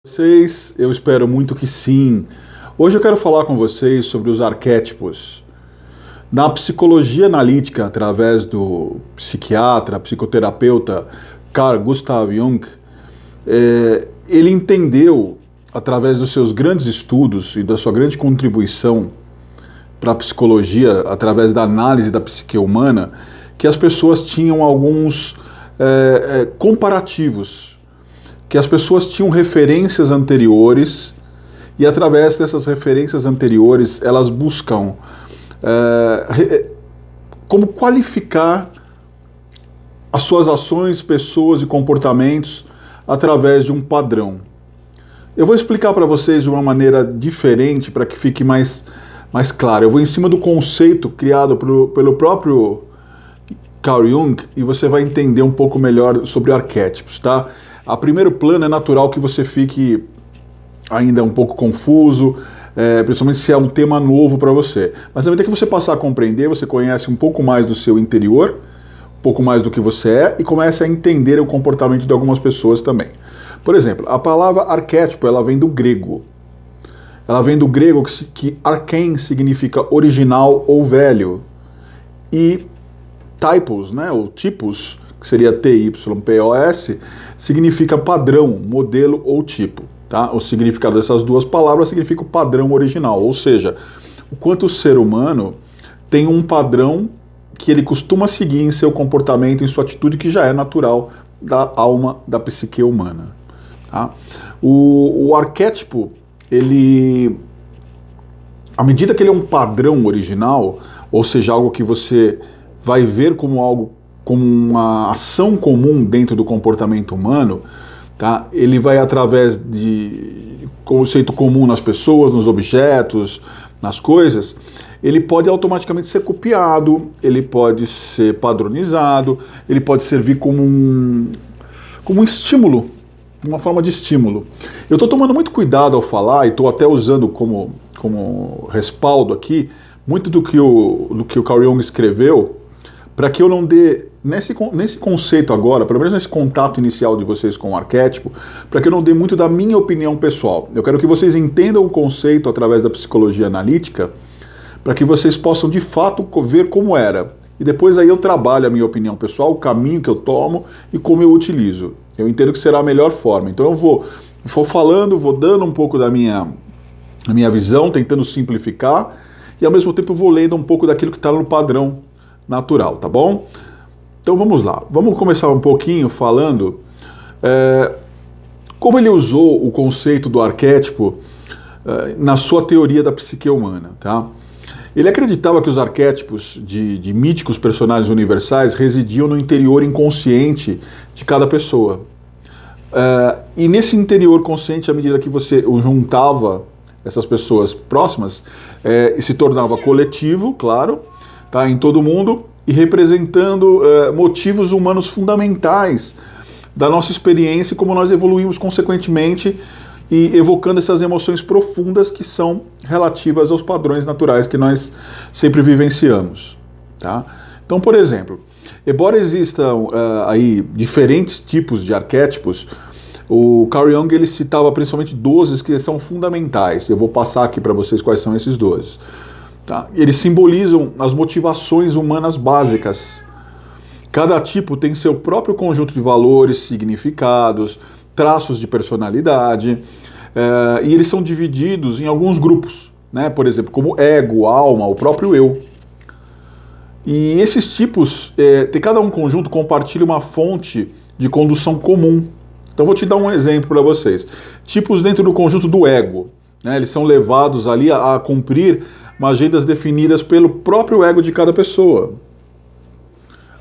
Vocês, eu espero muito que sim. Hoje eu quero falar com vocês sobre os arquétipos. Na psicologia analítica, através do psiquiatra, psicoterapeuta Carl Gustav Jung, ele entendeu, através dos seus grandes estudos e da sua grande contribuição para a psicologia, através da análise da psique humana, que as pessoas tinham alguns comparativos, que as pessoas tinham referências anteriores e através dessas referências anteriores elas buscam como qualificar as suas ações, pessoas e comportamentos através de um padrão. Eu vou explicar para vocês de uma maneira diferente para que fique mais claro. Eu vou em cima do conceito criado pelo próprio Carl Jung e você vai entender um pouco melhor sobre arquétipos, tá? A primeiro plano é natural que você fique ainda um pouco confuso, principalmente se é um tema novo para você. Mas na medida que você passar a compreender, você conhece um pouco mais do seu interior, um pouco mais do que você é e começa a entender o comportamento de algumas pessoas também. Por exemplo, a palavra arquétipo, ela vem do grego. Ela vem do grego que arken significa original ou velho. E typos, né, ou tipos, que seria TYPOS, significa padrão, modelo ou tipo. Tá? O significado dessas duas palavras significa o padrão original, ou seja, o quanto o ser humano tem um padrão que ele costuma seguir em seu comportamento, em sua atitude, que já é natural da alma, da psique humana. Tá? O arquétipo, ele, à medida que ele é um padrão original, ou seja, algo que você vai ver como algo, como uma ação comum dentro do comportamento humano, tá? Ele vai através de conceito comum nas pessoas, nos objetos, nas coisas, ele pode automaticamente ser copiado, ele pode ser padronizado, ele pode servir como um estímulo, uma forma de estímulo. Eu estou tomando muito cuidado ao falar e estou até usando como respaldo aqui muito do que o Carl Jung escreveu, para que eu não dê, nesse conceito agora, pelo menos nesse contato inicial de vocês com o arquétipo, para que eu não dê muito da minha opinião pessoal. Eu quero que vocês entendam o conceito através da psicologia analítica, para que vocês possam de fato ver como era. E depois aí eu trabalho a minha opinião pessoal, o caminho que eu tomo e como eu utilizo. Eu entendo que será a melhor forma. Então eu vou falando, vou dando um pouco da minha visão, tentando simplificar, e ao mesmo tempo eu vou lendo um pouco daquilo que está no padrão natural, tá bom? Então vamos lá, vamos começar um pouquinho falando como ele usou o conceito do arquétipo na sua teoria da psique humana, tá? Ele acreditava que os arquétipos de míticos personagens universais residiam no interior inconsciente de cada pessoa. E nesse interior consciente, à medida que você juntava essas pessoas próximas, se tornava coletivo, claro, tá, em todo mundo, e representando motivos humanos fundamentais da nossa experiência e como nós evoluímos consequentemente e evocando essas emoções profundas que são relativas aos padrões naturais que nós sempre vivenciamos. Tá? Então, por exemplo, embora existam aí diferentes tipos de arquétipos, o Carl Jung ele citava principalmente 12 que são fundamentais. Eu vou passar aqui para vocês quais são esses 12. Tá? Eles simbolizam as motivações humanas básicas. Cada tipo tem seu próprio conjunto de valores, significados, traços de personalidade, e eles são divididos em alguns grupos, né? Por exemplo, como ego, alma, o próprio eu. E esses tipos, cada um conjunto compartilha uma fonte de condução comum. Então vou te dar um exemplo para vocês. Tipos dentro do conjunto do ego, né? Eles são levados ali a cumprir agendas definidas pelo próprio ego de cada pessoa.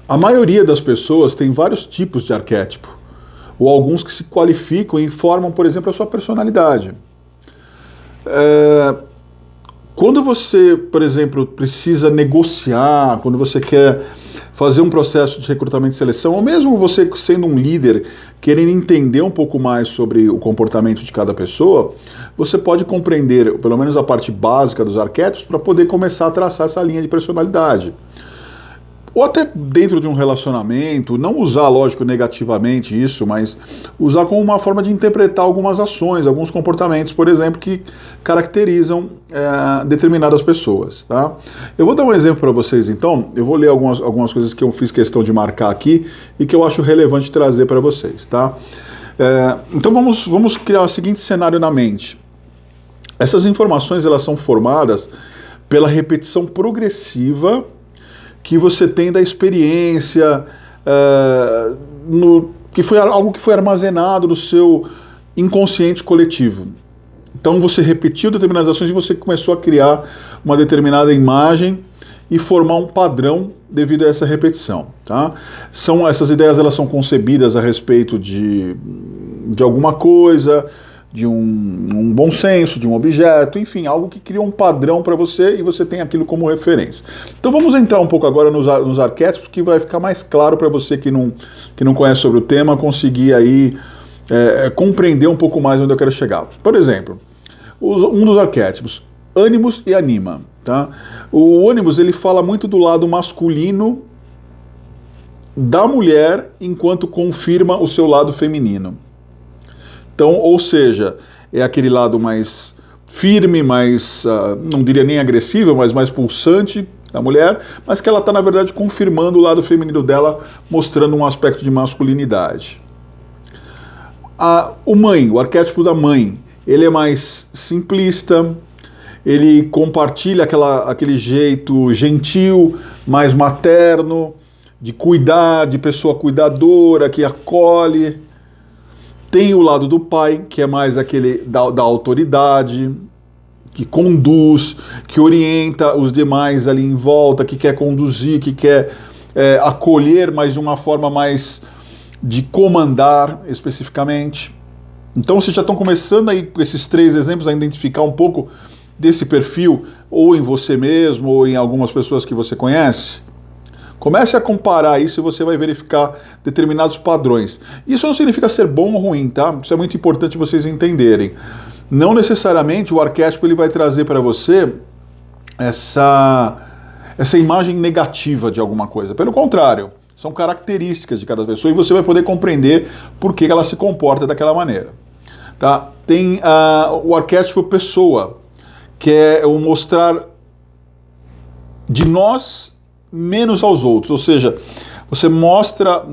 A maioria das pessoas tem vários tipos de arquétipo, ou alguns que se qualificam e formam, por exemplo, a sua personalidade. Quando você, por exemplo, precisa negociar, quando você quer fazer um processo de recrutamento e seleção, ou mesmo você sendo um líder, querendo entender um pouco mais sobre o comportamento de cada pessoa, você pode compreender, pelo menos a parte básica dos arquétipos, para poder começar a traçar essa linha de personalidade. ou até dentro de um relacionamento, não usar, lógico, negativamente isso, mas usar como uma forma de interpretar algumas ações, alguns comportamentos, por exemplo, que caracterizam determinadas pessoas, tá? Eu vou dar um exemplo para vocês, então, eu vou ler algumas coisas que eu fiz questão de marcar aqui e que eu acho relevante trazer para vocês, tá? Então vamos criar o seguinte cenário na mente. Essas informações, elas são formadas pela repetição progressiva que você tem da experiência, que foi algo que foi armazenado no seu inconsciente coletivo. Então você repetiu determinadas ações e você começou a criar uma determinada imagem e formar um padrão devido a essa repetição, tá? Essas ideias, elas são concebidas a respeito de alguma coisa, de um bom senso, de um objeto, enfim, algo que cria um padrão para você e você tem aquilo como referência. Então vamos entrar um pouco agora nos arquétipos, que vai ficar mais claro para você que não conhece sobre o tema, conseguir aí compreender um pouco mais onde eu quero chegar. Por exemplo, um dos arquétipos, ânimos e anima, tá? O ânimos, ele fala muito do lado masculino da mulher, enquanto confirma o seu lado feminino. Então, ou seja, é aquele lado mais firme, mais, não diria nem agressivo, mas mais pulsante da mulher, mas que ela está, na verdade, confirmando o lado feminino dela, mostrando um aspecto de masculinidade. O arquétipo da mãe, ele é mais simplista, ele compartilha aquele jeito gentil, mais materno, de cuidar, de pessoa cuidadora, que acolhe. Tem o lado do pai, que é mais aquele da autoridade, que conduz, que orienta os demais ali em volta, que quer conduzir, que quer acolher, mas de uma forma mais de comandar especificamente. Então vocês já estão começando aí com esses 3 exemplos a identificar um pouco desse perfil, ou em você mesmo, ou em algumas pessoas que você conhece. Comece a comparar isso e você vai verificar determinados padrões. Isso não significa ser bom ou ruim, tá? Isso é muito importante vocês entenderem. Não necessariamente o arquétipo ele vai trazer para você essa imagem negativa de alguma coisa. Pelo contrário, são características de cada pessoa e você vai poder compreender por que ela se comporta daquela maneira. Tá? Tem o arquétipo pessoa, que é o mostrar de nós menos aos outros, ou seja, você mostra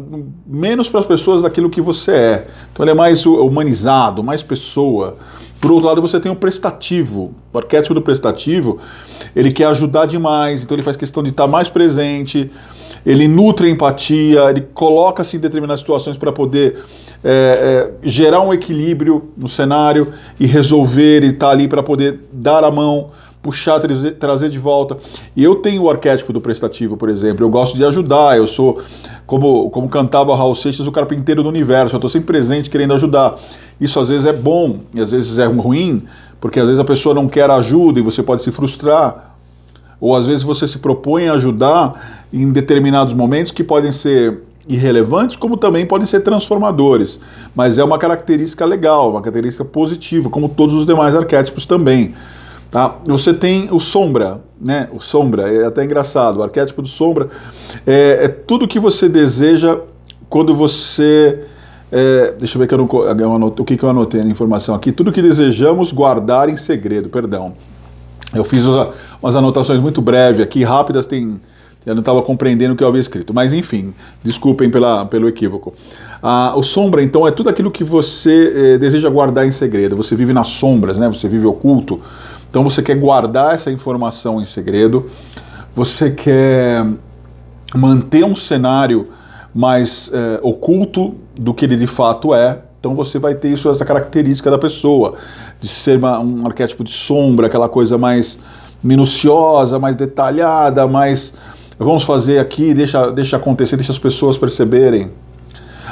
menos para as pessoas daquilo que você é. Então ele é mais humanizado, mais pessoa. Por outro lado, você tem o prestativo. O arquétipo do prestativo, ele quer ajudar demais, então ele faz questão de estar mais presente, ele nutre a empatia, ele coloca-se em determinadas situações para poder gerar um equilíbrio no cenário e resolver, e estar ali para poder dar a mão, puxar, trazer de volta. E eu tenho o arquétipo do prestativo, por exemplo. Eu gosto de ajudar, eu sou, como cantava Raul Seixas, o carpinteiro do universo. Eu estou sempre presente, querendo ajudar. Isso às vezes é bom, e às vezes é ruim, porque às vezes a pessoa não quer ajuda e você pode se frustrar. Ou às vezes você se propõe a ajudar em determinados momentos que podem ser irrelevantes, como também podem ser transformadores. Mas é uma característica legal, uma característica positiva, como todos os demais arquétipos também. Tá? Você tem o sombra, né? O sombra é até engraçado. O arquétipo do sombra é tudo que você deseja quando você... deixa eu ver o que eu anotei na informação aqui. Tudo que desejamos guardar em segredo, perdão. Eu fiz umas anotações muito breves aqui, rápidas, eu não estava compreendendo o que eu havia escrito. Mas enfim, desculpem pelo equívoco. O sombra, então, é tudo aquilo que você deseja guardar em segredo. Você vive nas sombras, né? Você vive oculto. Então você quer guardar essa informação em segredo, você quer manter um cenário mais oculto do que ele de fato é. Então você vai ter essa característica da pessoa, de ser um arquétipo de sombra, aquela coisa mais minuciosa, mais detalhada, mais vamos fazer aqui, deixa acontecer, deixa as pessoas perceberem.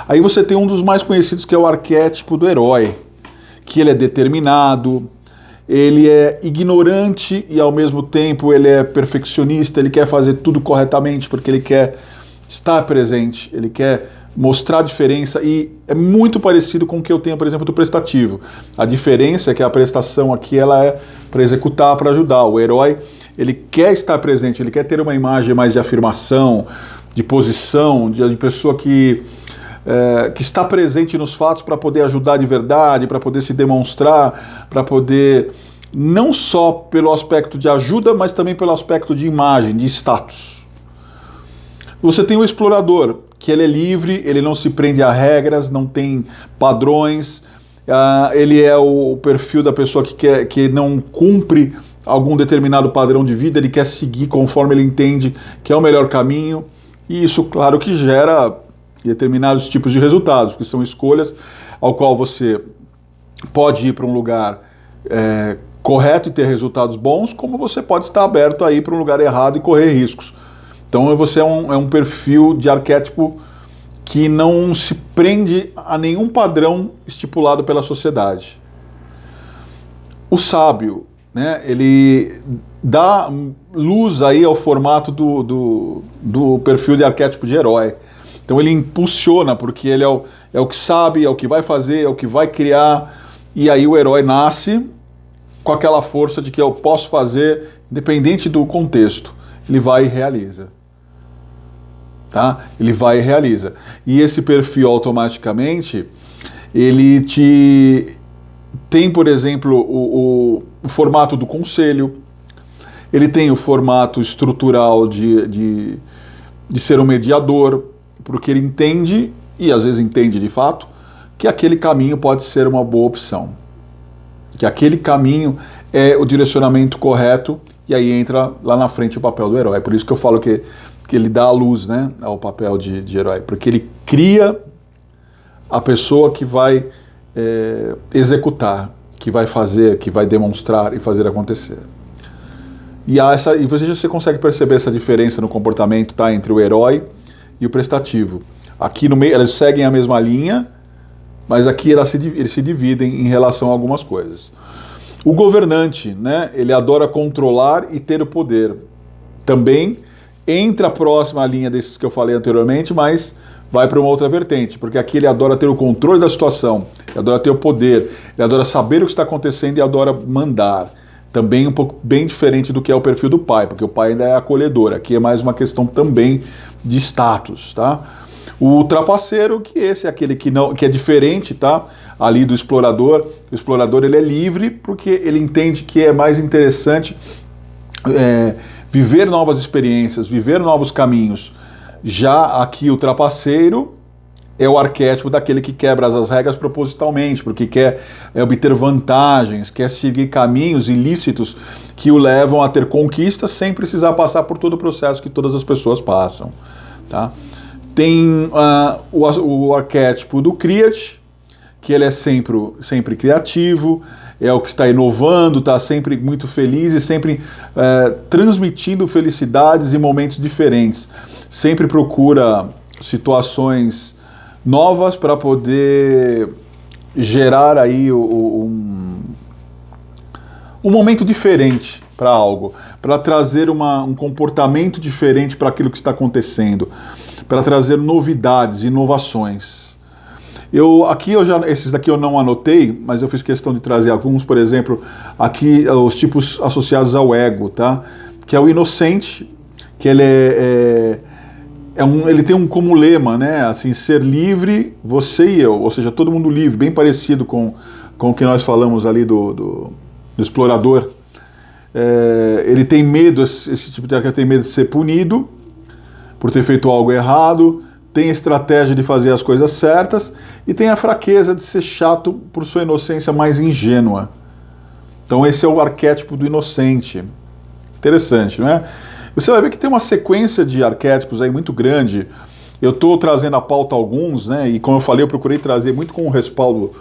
Aí você tem um dos mais conhecidos, que é o arquétipo do herói, que ele é determinado, ele é ignorante e ao mesmo tempo ele é perfeccionista, ele quer fazer tudo corretamente porque ele quer estar presente, ele quer mostrar a diferença, e é muito parecido com o que eu tenho, por exemplo, do prestativo. A diferença é que a prestação aqui ela é para executar, para ajudar. O herói, ele quer estar presente, ele quer ter uma imagem mais de afirmação, de posição, de pessoa que está presente nos fatos para poder ajudar de verdade, para poder se demonstrar, para poder, não só pelo aspecto de ajuda, mas também pelo aspecto de imagem, de status. Você tem o explorador, que ele é livre, ele não se prende a regras, não tem padrões, ele é o perfil da pessoa que não cumpre algum determinado padrão de vida, ele quer seguir conforme ele entende que é o melhor caminho, e isso, claro, que gera determinados tipos de resultados, porque são escolhas ao qual você pode ir para um lugar correto e ter resultados bons, como você pode estar aberto a ir para um lugar errado e correr riscos. Então você é um perfil de arquétipo que não se prende a nenhum padrão estipulado pela sociedade. O sábio, né, ele dá luz aí ao formato do perfil de arquétipo de herói. Então ele impulsiona, porque ele é o que sabe, é o que vai fazer, é o que vai criar, e aí o herói nasce com aquela força de que eu posso fazer, independente do contexto. Ele vai e realiza. Tá? Ele vai e realiza. E esse perfil automaticamente, ele tem, por exemplo, o formato do conselho, ele tem o formato estrutural de ser um mediador, porque ele entende, e às vezes entende de fato, que aquele caminho pode ser uma boa opção. Que aquele caminho é o direcionamento correto, e aí entra lá na frente o papel do herói. Por isso que eu falo que ele dá a luz, né, ao papel de herói, porque ele cria a pessoa que vai executar, que vai fazer, que vai demonstrar e fazer acontecer. E você consegue perceber essa diferença no comportamento, tá, entre o herói e o prestativo. Aqui no meio eles seguem a mesma linha, mas aqui eles se dividem em relação a algumas coisas. O governante, né, ele adora controlar e ter o poder. Também entra próxima à linha desses que eu falei anteriormente, mas vai para uma outra vertente, porque aqui ele adora ter o controle da situação, ele adora ter o poder, ele adora saber o que está acontecendo e adora mandar. Também um pouco bem diferente do que é o perfil do pai, porque o pai ainda é acolhedor. Aqui é mais uma questão também de status, tá? O trapaceiro, que esse é aquele que é diferente, tá? Ali do explorador. O explorador, ele é livre porque ele entende que é mais interessante viver novas experiências, viver novos caminhos. Já aqui o trapaceiro é o arquétipo daquele que quebra as regras propositalmente, porque quer obter vantagens, quer seguir caminhos ilícitos que o levam a ter conquistas sem precisar passar por todo o processo que todas as pessoas passam. Tá? Tem o arquétipo do Criat, que ele é sempre criativo, é o que está inovando, está sempre muito feliz e sempre transmitindo felicidades em momentos diferentes. Sempre procura situações novas para poder gerar aí um momento diferente para algo, para trazer um comportamento diferente para aquilo que está acontecendo, para trazer novidades, inovações. Esses daqui eu não anotei, mas eu fiz questão de trazer alguns, por exemplo, aqui os tipos associados ao ego, tá? Que é o inocente, que ele ele tem como lema, né, assim, ser livre, você e eu, ou seja, todo mundo livre, bem parecido com o que nós falamos ali do explorador. Ele tem medo, esse tipo de arquétipo tem medo de ser punido por ter feito algo errado, tem a estratégia de fazer as coisas certas e tem a fraqueza de ser chato por sua inocência mais ingênua. Então esse é o arquétipo do inocente. Interessante, não é? Você vai ver que tem uma sequência de arquétipos aí muito grande. Eu estou trazendo à pauta alguns, né? E como eu falei, eu procurei trazer muito com o respaldo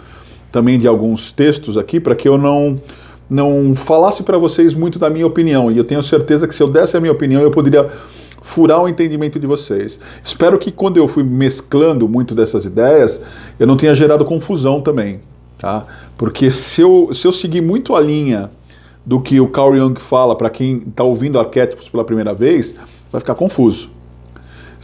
também de alguns textos aqui, para que eu não falasse para vocês muito da minha opinião. E eu tenho certeza que se eu desse a minha opinião, eu poderia furar o entendimento de vocês. Espero que quando eu fui mesclando muito dessas ideias, eu não tenha gerado confusão também, tá? Porque se eu seguir muito a linha do que o Carl Jung fala para quem está ouvindo arquétipos pela primeira vez, vai ficar confuso.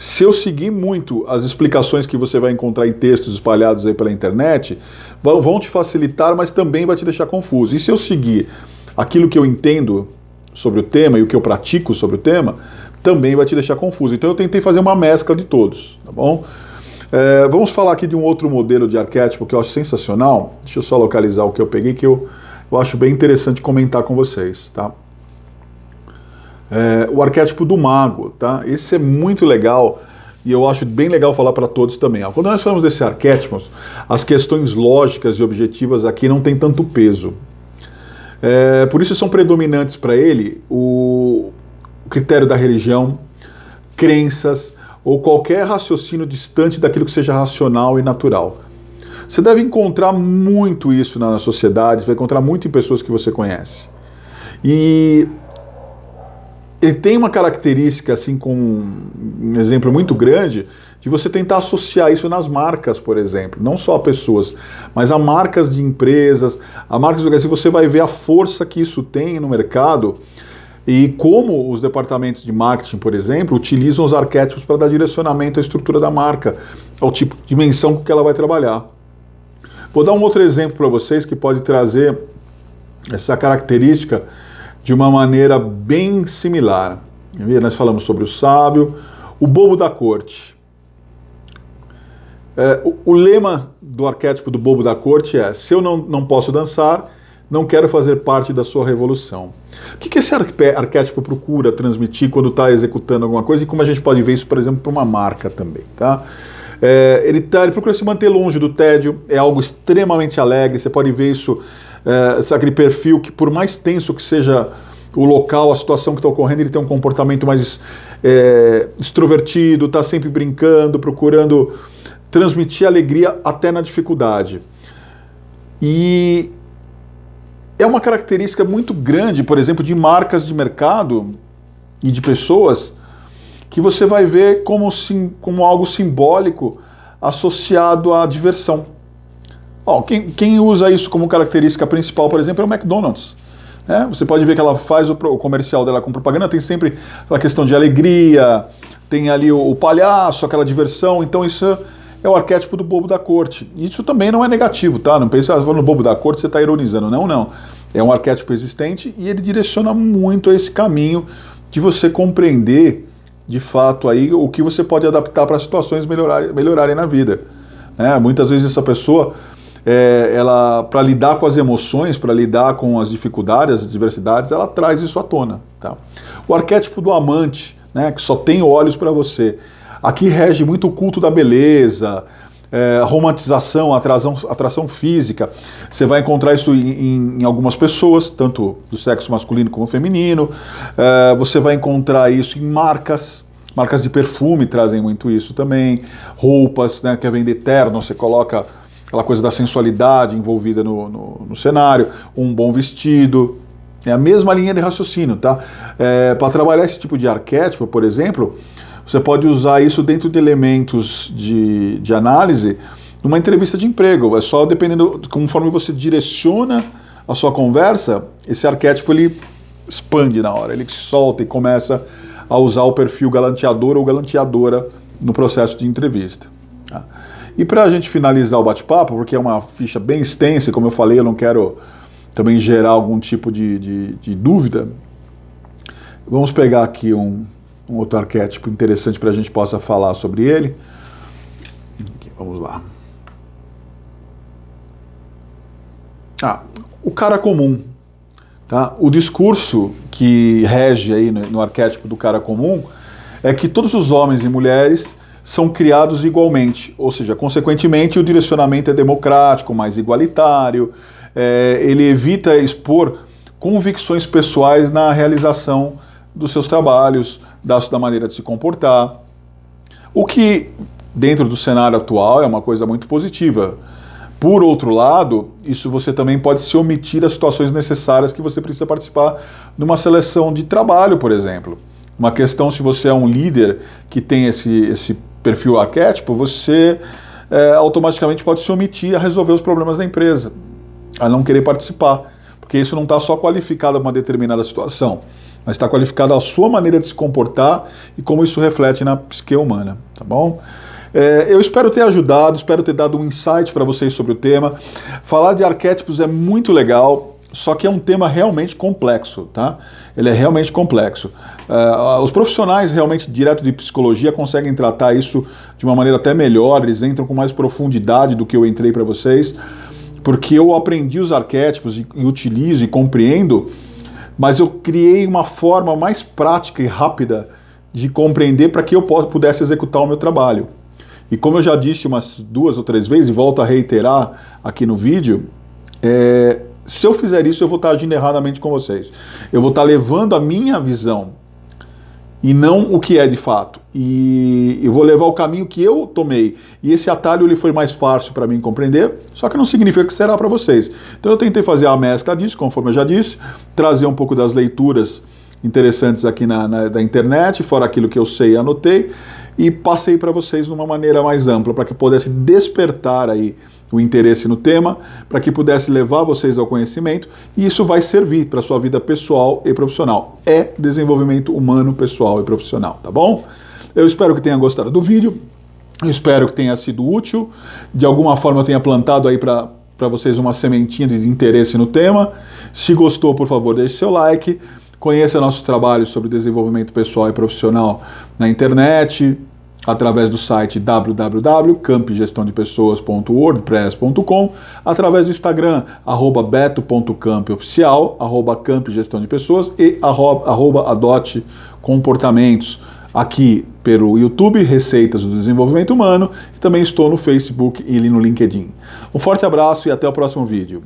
Se eu seguir muito as explicações que você vai encontrar em textos espalhados aí pela internet, vão te facilitar, mas também vai te deixar confuso. E se eu seguir aquilo que eu entendo sobre o tema e o que eu pratico sobre o tema, também vai te deixar confuso. Então eu tentei fazer uma mescla de todos, tá bom? Vamos falar aqui de um outro modelo de arquétipo que eu acho sensacional. Deixa eu só localizar o que eu peguei, que eu acho bem interessante comentar com vocês, tá? O arquétipo do mago, tá? Esse é muito legal e eu acho bem legal falar para todos também. Quando nós falamos desse arquétipo, as questões lógicas e objetivas aqui não tem tanto peso. Por isso são predominantes para ele o critério da religião, crenças ou qualquer raciocínio distante daquilo que seja racional e natural. Você deve encontrar muito isso na sociedade, você vai encontrar muito em pessoas que você conhece. E ele tem uma característica, assim, com um exemplo muito grande, de você tentar associar isso nas marcas, por exemplo. Não só a pessoas, mas a marcas de empresas, a marcas de... Você vai ver a força que isso tem no mercado e como os departamentos de marketing, por exemplo, utilizam os arquétipos para dar direcionamento à estrutura da marca, ao tipo de dimensão com que ela vai trabalhar. Vou dar um outro exemplo para vocês que pode trazer essa característica de uma maneira bem similar. Nós falamos sobre o sábio, o bobo da corte. O lema do arquétipo do bobo da corte é: se eu não posso dançar, não quero fazer parte da sua revolução. O que esse arquétipo procura transmitir quando está executando alguma coisa e como a gente pode ver isso, por exemplo, para uma marca também, tá? Ele procura se manter longe do tédio, é algo extremamente alegre, você pode ver isso, aquele perfil que, por mais tenso que seja o local, a situação que está ocorrendo, ele tem um comportamento mais extrovertido, está sempre brincando, procurando transmitir alegria até na dificuldade. E é uma característica muito grande, por exemplo, de marcas de mercado e de pessoas que você vai ver como algo simbólico associado à diversão. Quem usa isso como característica principal, por exemplo, é o McDonald's. Você pode ver que ela faz o comercial dela com propaganda, tem sempre aquela questão de alegria, tem ali o palhaço, aquela diversão, então isso é o arquétipo do bobo da corte. Isso também não é negativo, tá? Não pense, no bobo da corte você está ironizando. Não. É um arquétipo existente e ele direciona muito a esse caminho de você compreender, de fato, aí, o que você pode adaptar para as situações melhorarem na vida. Muitas vezes essa pessoa, ela, para lidar com as emoções, para lidar com as dificuldades, as adversidades, ela traz isso à tona. Tá? O arquétipo do amante, que só tem olhos para você. Aqui rege muito o culto da beleza, romantização, atração física. Você vai encontrar isso em algumas pessoas, tanto do sexo masculino como feminino. Você vai encontrar isso em marcas de perfume trazem muito isso também. Roupas, quer vender terno, você coloca aquela coisa da sensualidade envolvida no cenário, um bom vestido. É a mesma linha de raciocínio, tá? Para trabalhar esse tipo de arquétipo, por exemplo, você pode usar isso dentro de elementos de análise numa entrevista de emprego. É só dependendo, conforme você direciona a sua conversa, esse arquétipo ele expande na hora, ele se solta e começa a usar o perfil galanteador ou galanteadora no processo de entrevista. Tá? E para a gente finalizar o bate-papo, porque é uma ficha bem extensa, e como eu falei, eu não quero também gerar algum tipo de dúvida, vamos pegar aqui um outro arquétipo interessante para a gente possa falar sobre ele. Vamos lá. O cara comum. Tá? O discurso que rege aí no arquétipo do cara comum é que todos os homens e mulheres são criados igualmente, ou seja, consequentemente o direcionamento é democrático, mais igualitário, ele evita expor convicções pessoais na realização dos seus trabalhos, da maneira de se comportar, o que dentro do cenário atual é uma coisa muito positiva. Por outro lado, isso você também pode se omitir as situações necessárias que você precisa participar numa seleção de trabalho, por exemplo. Uma questão, se você é um líder que tem esse perfil arquétipo, você automaticamente pode se omitir a resolver os problemas da empresa, a não querer participar, porque isso não está só qualificado para uma determinada situação. mas está qualificado a sua maneira de se comportar e como isso reflete na psique humana, tá bom? Eu espero ter ajudado, espero ter dado um insight para vocês sobre o tema. Falar de arquétipos é muito legal, só que é um tema realmente complexo, tá? Ele é realmente complexo. Os profissionais realmente direto de psicologia conseguem tratar isso de uma maneira até melhor, eles entram com mais profundidade do que eu entrei para vocês, porque eu aprendi os arquétipos e utilizo e compreendo, mas eu criei uma forma mais prática e rápida de compreender para que eu pudesse executar o meu trabalho. E como eu já disse umas 2 ou 3 vezes, e volto a reiterar aqui no vídeo, se eu fizer isso, eu vou estar agindo erradamente com vocês. Eu vou estar levando a minha visão e não o que é de fato. E eu vou levar o caminho que eu tomei. E esse atalho ele foi mais fácil para mim compreender, só que não significa que será para vocês. Então eu tentei fazer a mescla disso, conforme eu já disse, trazer um pouco das leituras interessantes aqui da internet, fora aquilo que eu sei e anotei, e passei para vocês de uma maneira mais ampla, para que pudesse despertar aí o interesse no tema, para que pudesse levar vocês ao conhecimento, e isso vai servir para a sua vida pessoal e profissional. É desenvolvimento humano, pessoal e profissional, tá bom? Eu espero que tenha gostado do vídeo, eu espero que tenha sido útil, de alguma forma eu tenha plantado aí para vocês uma sementinha de interesse no tema. Se gostou, por favor, deixe seu like, conheça nossos trabalhos sobre desenvolvimento pessoal e profissional na internet, através do site www.campgestãodepessoas.wordpress.com, através do Instagram, @beto.campoficial, @campgestãodepessoas e @adote comportamentos. Aqui pelo YouTube, Receitas do Desenvolvimento Humano, e também estou no Facebook e no LinkedIn. Um forte abraço e até o próximo vídeo.